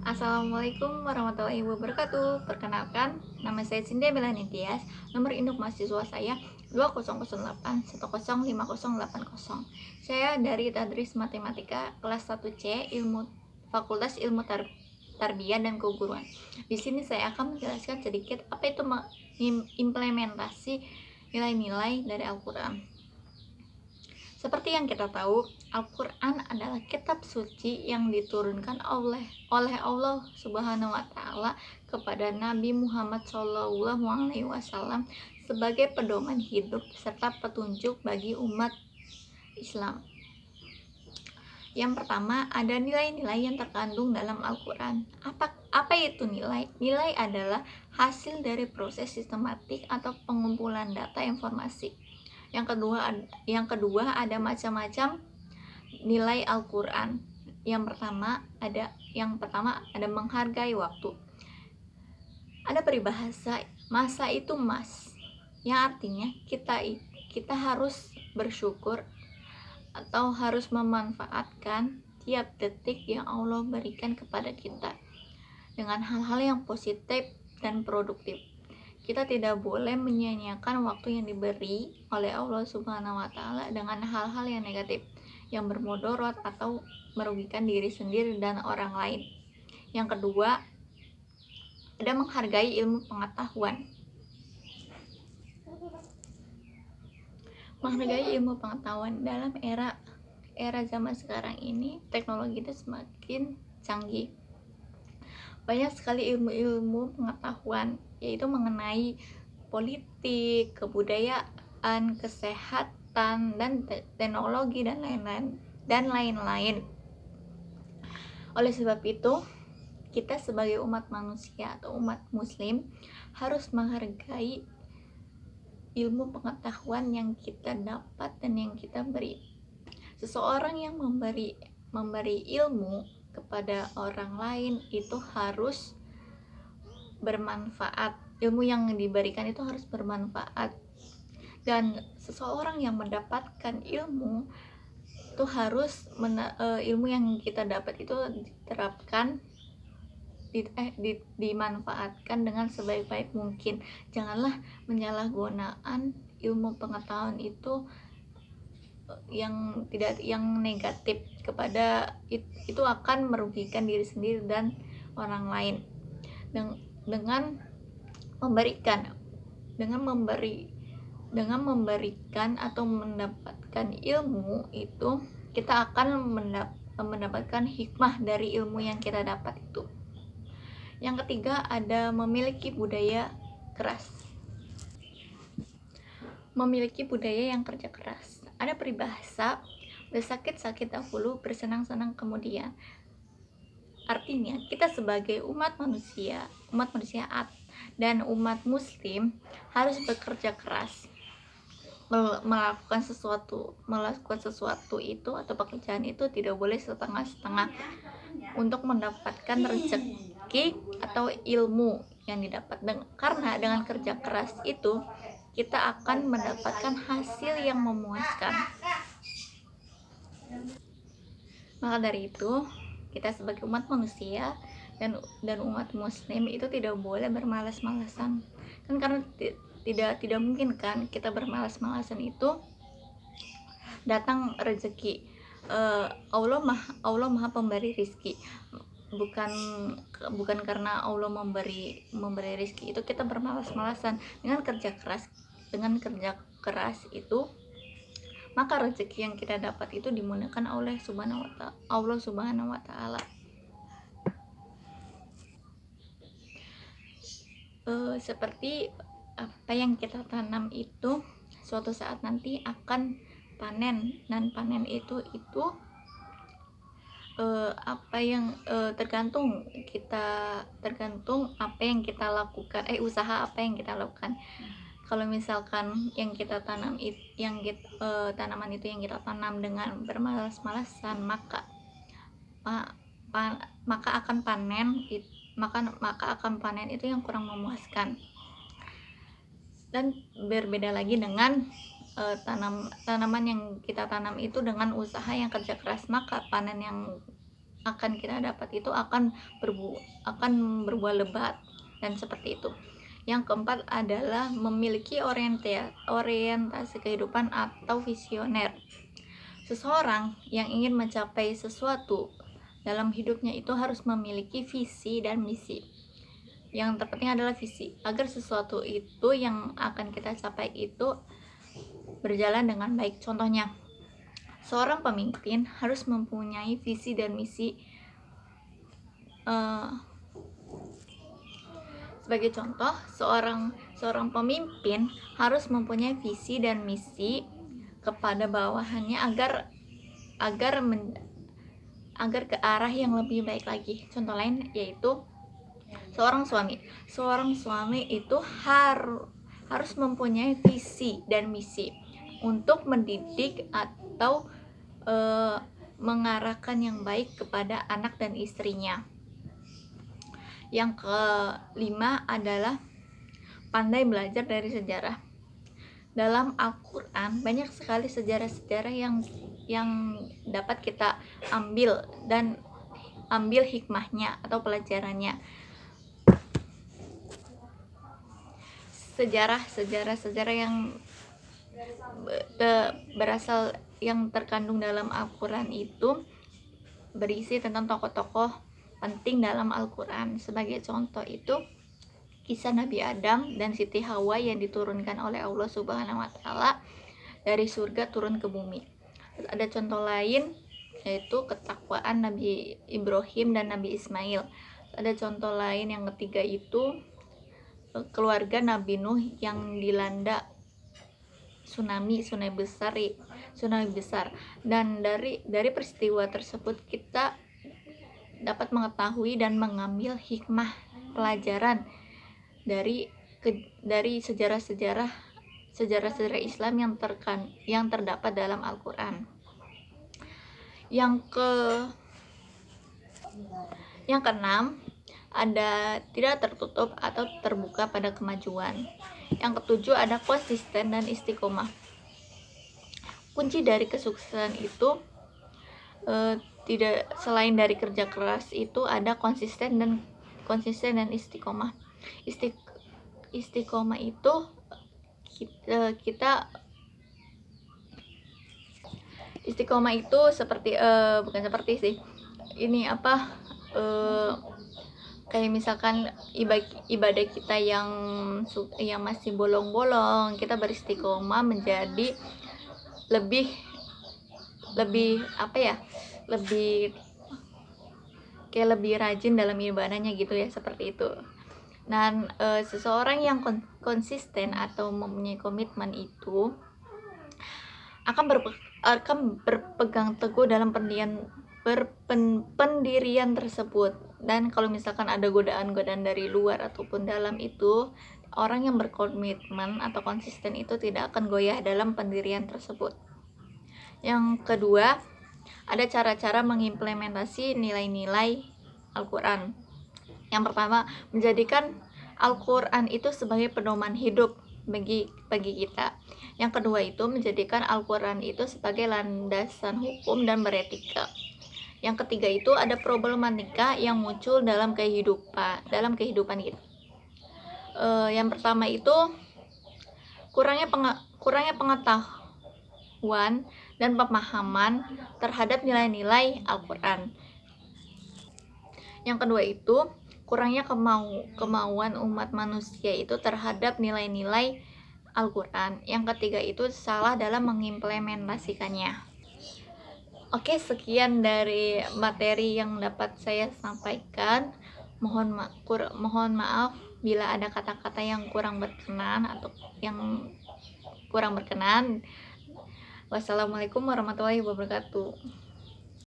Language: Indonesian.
Assalamualaikum warahmatullahi wabarakatuh. Perkenalkan, nama saya Cindy Melanie Tias. Nomor induk mahasiswa saya 2008105080. Saya dari Tadris Matematika kelas 1C Fakultas Ilmu Tarbiyah dan Keguruan. Di sini saya akan menjelaskan sedikit apa itu implementasi nilai-nilai dari Al-Qur'an. Seperti yang kita tahu, Al-Quran adalah kitab suci yang diturunkan oleh Allah Subhanahu wa Ta'ala kepada Nabi Muhammad SAW sebagai pedoman hidup serta petunjuk bagi umat Islam. Yang pertama, ada nilai-nilai yang terkandung dalam Al-Quran. Apa itu nilai? Nilai adalah hasil dari proses sistematik atau pengumpulan data informasi. Yang kedua ada macam-macam nilai Al-Quran. Yang pertama ada menghargai waktu. Ada peribahasa masa itu emas, yang artinya kita harus bersyukur atau harus memanfaatkan tiap detik yang Allah berikan kepada kita dengan hal-hal yang positif dan produktif. Kita tidak boleh menyia-nyiakan waktu yang diberi oleh Allah Subhanahu wa Ta'ala dengan hal-hal yang negatif, yang bermudarat atau merugikan diri sendiri dan orang lain. Yang kedua, ada menghargai ilmu pengetahuan. Menghargai ilmu pengetahuan dalam era zaman sekarang ini, teknologi itu semakin canggih. Banyak sekali ilmu-ilmu pengetahuan, yaitu mengenai politik, kebudayaan, kesehatan, dan teknologi dan lain-lain. Oleh sebab itu, kita sebagai umat manusia atau umat muslim harus menghargai ilmu pengetahuan yang kita dapat dan yang kita beri. Seseorang yang memberi ilmu kepada orang lain itu harus bermanfaat. Ilmu yang diberikan itu harus bermanfaat, dan seseorang yang mendapatkan ilmu itu harus ilmu yang kita dapat itu diterapkan, dimanfaatkan dengan sebaik-baik mungkin. Janganlah menyalahgunakan ilmu pengetahuan itu yang negatif kepada itu akan merugikan diri sendiri dan orang lain. Dengan memberikan atau mendapatkan ilmu itu, kita akan mendapatkan hikmah dari ilmu yang kita dapat itu. Yang ketiga, ada memiliki budaya keras. Memiliki budaya yang kerja keras. Ada peribahasa, bersakit-sakit dahulu, bersenang-senang kemudian. Artinya, kita sebagai umat manusia dan umat muslim harus bekerja keras melakukan sesuatu itu atau pekerjaan itu tidak boleh setengah-setengah untuk mendapatkan rezeki atau ilmu yang didapat. Karena dengan kerja keras itu kita akan mendapatkan hasil yang memuaskan. Maka dari itu, kita sebagai umat manusia dan umat muslim itu tidak boleh bermalas-malasan. Kan karena tidak mungkin kan kita bermalas-malasan itu datang rezeki. Allah maha pemberi rizki. Bukan karena Allah memberi rizki itu kita bermalas-malasan. Dengan kerja keras itu, maka rezeki yang kita dapat itu dimudahkan oleh Allah Subhanahu wa Ta'ala. Seperti apa yang kita tanam itu suatu saat nanti akan panen, dan panen itu tergantung apa yang kita lakukan, usaha apa yang kita lakukan. Kalau misalkan yang kita tanam tanaman itu yang kita tanam dengan bermalas-malasan, maka akan panen itu yang kurang memuaskan. Dan berbeda lagi dengan tanaman yang kita tanam itu dengan usaha yang kerja keras, maka panen yang akan kita dapat itu akan berbuah lebat dan seperti itu. Yang keempat adalah memiliki orientasi kehidupan atau visioner. Seseorang yang ingin mencapai sesuatu dalam hidupnya itu harus memiliki visi dan misi. Yang terpenting adalah visi, agar sesuatu itu yang akan kita capai itu berjalan dengan baik. Contohnya, seorang pemimpin harus mempunyai visi dan misi. Sebagai contoh, seorang pemimpin harus mempunyai visi dan misi kepada bawahannya agar ke arah yang lebih baik lagi. Contoh lain yaitu seorang suami itu harus mempunyai visi dan misi untuk mendidik atau mengarahkan yang baik kepada anak dan istrinya. Yang kelima adalah pandai belajar dari sejarah. Dalam Al-Quran banyak sekali sejarah-sejarah yang dapat kita ambil hikmahnya atau pelajarannya. Sejarah yang berasal yang terkandung dalam Al-Quran itu berisi tentang tokoh-tokoh penting dalam Al-Quran. Sebagai contoh itu kisah Nabi Adam dan Siti Hawa yang diturunkan oleh Allah Subhanahu wa Ta'ala dari surga turun ke bumi. Terus ada contoh lain yaitu ketakwaan Nabi Ibrahim dan Nabi Ismail. Ada contoh lain yang ketiga itu keluarga Nabi Nuh yang dilanda tsunami besar. Dan dari peristiwa tersebut kita dapat mengetahui dan mengambil hikmah pelajaran dari sejarah Islam yang terdapat dalam Al-Quran. Yang keenam, ada tidak tertutup atau terbuka pada kemajuan. Yang ketujuh ada konsisten dan istiqomah. Kunci dari kesuksesan itu tidak selain dari kerja keras itu ada konsisten dan istiqomah. Istiqomah itu istiqomah itu kayak misalkan ibadah kita yang masih bolong-bolong, kita beristiqomah menjadi lebih rajin dalam ibadahnya gitu ya, seperti itu. Dan seseorang yang konsisten atau mempunyai komitmen itu akan berpegang teguh dalam pendirian tersebut. Dan kalau misalkan ada godaan-godaan dari luar ataupun dalam itu, orang yang berkomitmen atau konsisten itu tidak akan goyah dalam pendirian tersebut. Yang kedua, ada cara-cara mengimplementasi nilai-nilai Al-Quran. Yang pertama, menjadikan Al-Quran itu sebagai pedoman hidup bagi kita. Yang kedua itu menjadikan Al-Quran itu sebagai landasan hukum dan beretika. Yang ketiga itu ada problematika yang muncul dalam kehidupan kita. Yang pertama itu kurangnya pengetahuan dan pemahaman terhadap nilai-nilai Al-Quran. Yang kedua itu kurangnya kemauan umat manusia itu terhadap nilai-nilai Al-Quran. Yang ketiga itu salah dalam mengimplementasikannya. Oke, sekian dari materi yang dapat saya sampaikan. Mohon maaf bila ada kata-kata yang kurang berkenan atau yang kurang berkenan. Wassalamualaikum warahmatullahi wabarakatuh.